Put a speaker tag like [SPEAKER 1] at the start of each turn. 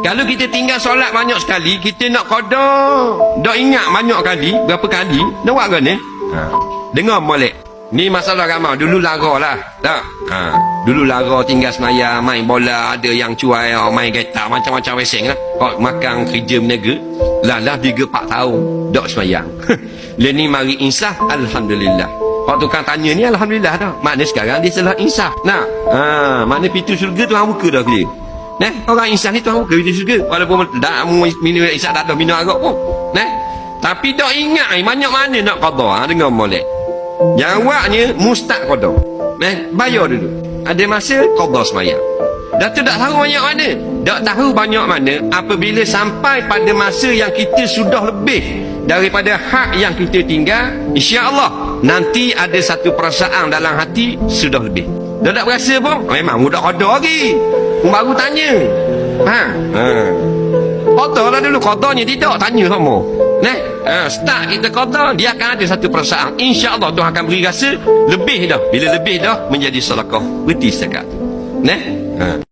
[SPEAKER 1] Kalau kita tinggal solat banyak sekali, kita nak qada, dak ingat banyak kali, berapa kali, nak buat kan ni? Dengar molek. Ni masalah ramai. Dulu lara lah. Tak? Dulu lara tinggal semayang, main bola, ada yang cuai, main kereta, macam-macam weseng lah. Makan kerja berniaga. Lah 3-4 tahun, dak semayang. Dia ni mari insaf, alhamdulillah. Pak tukang tanya ni alhamdulillah dah. Makna sekarang dia telah insaf. Nah, makna pintu syurga Tuhan buka dah dia. Nah, orang insaf ni Tuhan buka pintu syurga. Walaupun dah minum insaf tak ada minum arak pun. Nah, tapi dak ingat banyak mana nak qada. Dengar molek. Jawabnya mustaq qada. Bayar dulu. Ada masa qada semayang. Dah tu tak tahu banyak mana. Tak tahu banyak mana apabila sampai pada masa yang kita sudah lebih daripada hak yang kita tinggal, insya-Allah nanti ada satu perasaan dalam hati sudah lebih. Dah tak berasa pun memang budak qada lagi. Baru tanya. Qada lah dulu, qadanya tidak tanya kamu. Start kita qada, dia akan ada satu perasaan. Insya-Allah Tuhan akan beri rasa lebih dah. Bila lebih dah menjadi sedekah. Berhenti setakat tu.